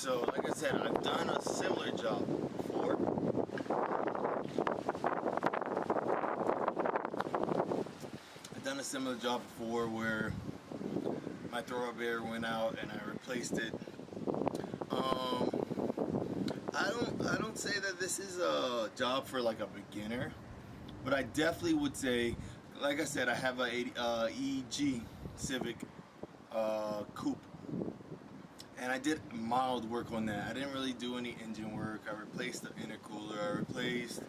So like I said, I've done a similar job before. Where my thrower went out and I replaced it. I don't say that this is a job for like a beginner, but I definitely would say, like I said, I have a EG Civic coupe, and I did mild work on that. I didn't really do any engine work. I replaced the intercooler. I replaced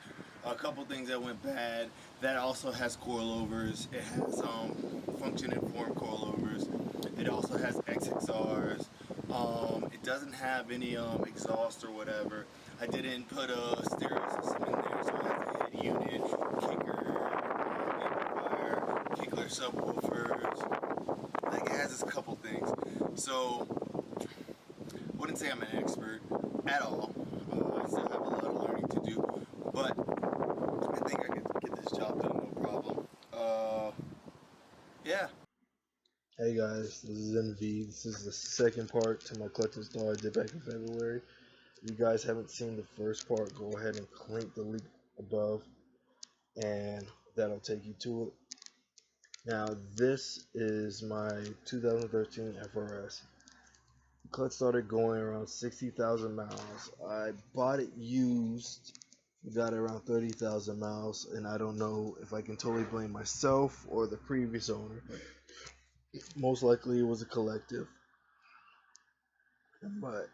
a couple things that went bad. That also has coilovers. It has function informed coilovers. It also has XXRs. It doesn't have any exhaust or whatever. I didn't put a stereo system in there, so it has a head unit, kicker, amplifier, kickler subwoofers. Like, it has a couple things. So wouldn't say I'm an expert at all. I still have a lot of learning to do, but I think I could get this job done, no problem. Yeah. Hey guys, this is NV. This is the second part to my clutch install I did back in February. If you guys haven't seen the first part, go ahead and click the link above and that'll take you to it. Now this is my 2013 FRS. The clutch started going around 60,000 miles. I bought it used, got around 30,000 miles, and I don't know if I can totally blame myself or the previous owner. Most likely it was a collective. But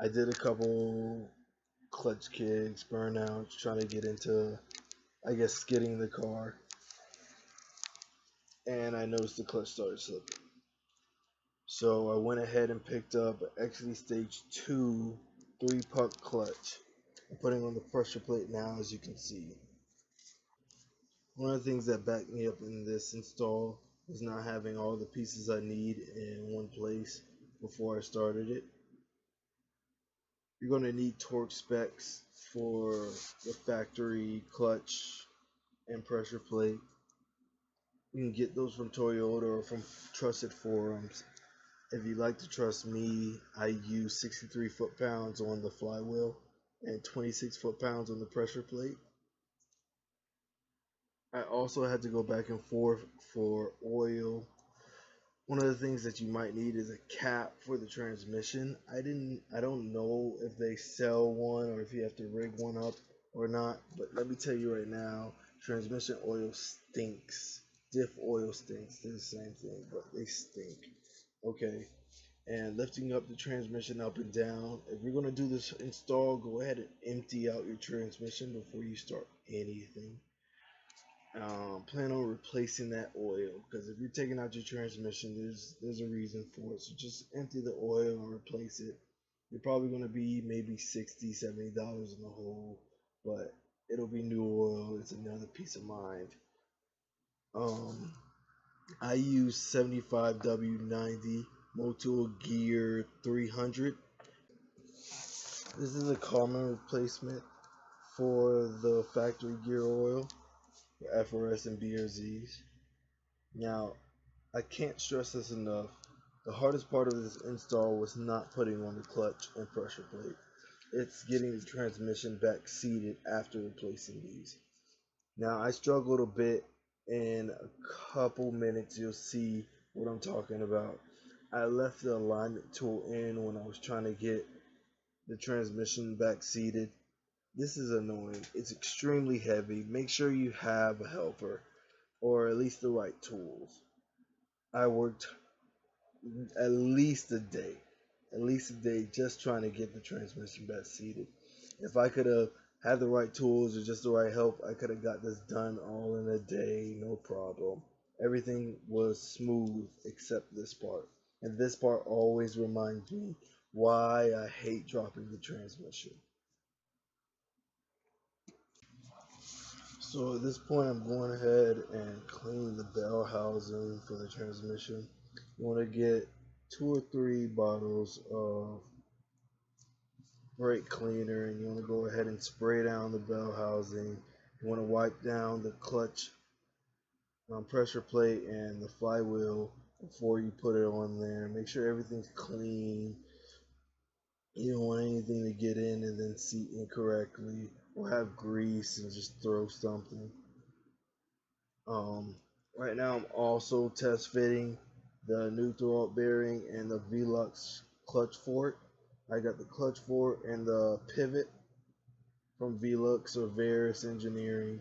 I did a couple clutch kicks, burnouts, trying to get into, I guess, skidding the car. And I noticed the clutch started slipping. So I went ahead and picked up an XD Stage 2 3-puck clutch. I'm putting on the pressure plate now, as you can see. One of the things that backed me up in this install is not having all the pieces I need in one place before I started it. You're going to need torque specs for the factory clutch and pressure plate. You can get those from Toyota or from trusted forums. If you'd like to trust me, I use 63 foot-pounds on the Flywheel and 26 foot-pounds on the pressure plate. I also had to go back and forth for oil. One of the things that you might need is a cap for the transmission. I don't know if they sell one or if you have to rig one up or not, but let me tell you right now, transmission oil stinks. Diff oil stinks. They're the same thing, but they stink. Okay. And lifting up the transmission up and down. If you're going to do this install, go ahead and empty out your transmission before you start anything. Plan on replacing that oil, because if you're taking out your transmission, there's a reason for it. So just empty the oil and replace it. You're probably going to be maybe $60-$70 in the hole, but it'll be new oil. It's another peace of mind. I use 75W90 Motul Gear 300. This is a common replacement for the factory gear oil, for FRS and BRZs. Now, I can't stress this enough. The hardest part of this install was not putting on the clutch and pressure plate. It's getting the transmission back seated after replacing these. Now, I struggled a bit. In a couple minutes, you'll see what I'm talking about. I left the alignment tool in when I was trying to get the transmission back seated. This is annoying. It's extremely heavy. Make sure you have a helper or at least the right tools. I worked at least a day just trying to get the transmission back seated. If I could have had the right tools or just the right help, I could have got this done all in a day, no problem. Everything was smooth except this part. And this part always reminds me why I hate dropping the transmission. So at this point, I'm going ahead and cleaning the bell housing for the transmission. You want to get 2 or 3 bottles of brake cleaner, and you want to go ahead and spray down the bell housing. You want to wipe down the clutch pressure plate and the flywheel before you put it on there. Make sure everything's clean. You don't want anything to get in and then seat incorrectly or have grease and just throw something. Right now I'm also test fitting the new throwout bearing and the Velux clutch fork. I got the clutch fork and the pivot from Velux or Varus Engineering.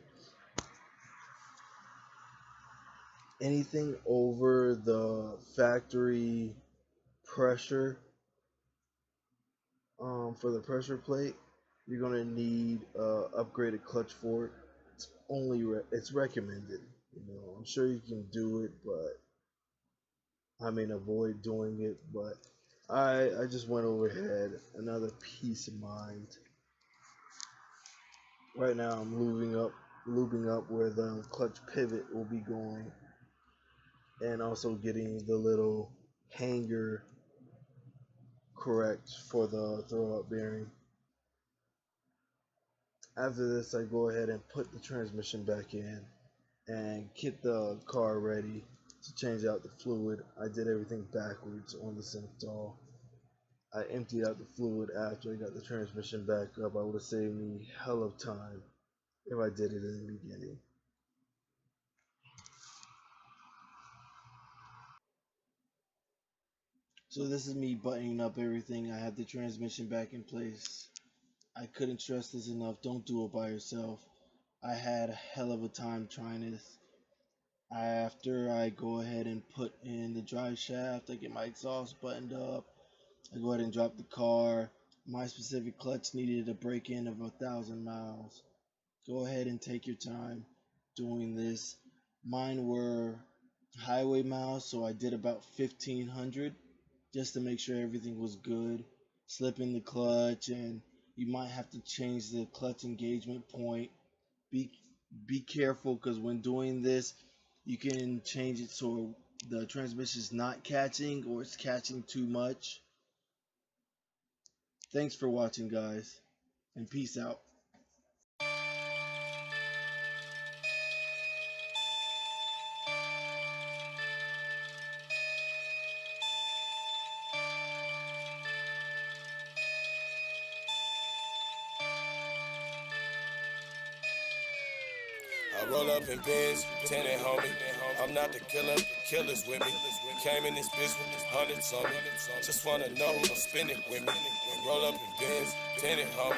Anything over the factory pressure for the pressure plate, you're gonna need upgraded clutch fork. It's recommended. I'm sure you can do it, but I mean avoid doing it. But I just went overhead. Another peace of mind. Right now I'm lubing up where the clutch pivot will be going, and also getting the little hanger correct for the throwout bearing. After this, I go ahead and put the transmission back in and get the car ready to change out the fluid. I did everything backwards on this install. I emptied out the fluid after I got the transmission back up. I would have saved me hell of time if I did it in the beginning. So this is me buttoning up everything. I have the transmission back in place. I couldn't stress this enough. Don't do it by yourself. I had a hell of a time trying this. After I go ahead and put in the drive shaft, I get my exhaust buttoned up. I go ahead and drop the car. My specific clutch needed a break-in of 1,000 miles. Go ahead and take your time doing this. Mine were highway miles, so I did about 1,500 just to make sure everything was good. Slip in the clutch, and you might have to change the clutch engagement point. Be careful, because when doing this, you can change it so the transmission is not catching or it's catching too much. Thanks for watching, guys, and peace out. I roll up in Benz, tenant homie. I'm not the killer, the killer's with me. Came in this bitch with hundreds on me. Just wanna know who's spinning with me. Roll up in Benz, tenant homie.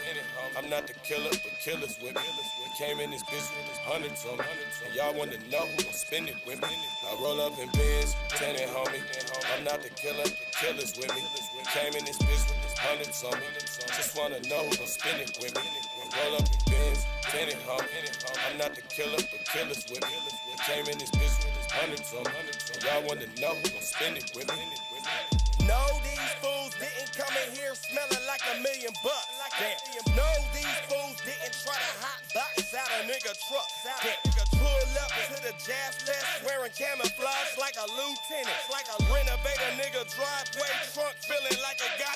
I'm not the killer, but killer's with me. Came in this bitch with hundreds on me. And y'all wanna know who's spinning with me. I roll up in Benz, tenant homie. I'm not the killer, the killer's with me. Came in this bitch with hundreds on me. Just wanna know who's spinning with me. Roll up in Benz, tenant homie. I'm not the killer, but killer's with me. Came in this bitch with hundreds on me. Y'all wanna know who's spinning with me. No, these fools didn't come in here smelling like $1 million bucks. Damn. No, these fools didn't try to hot box out a nigga truck. Damn. Pull up to the jazz fest wearing camouflage like a lieutenant. Like a renovate a nigga driveway trunk feeling like a guy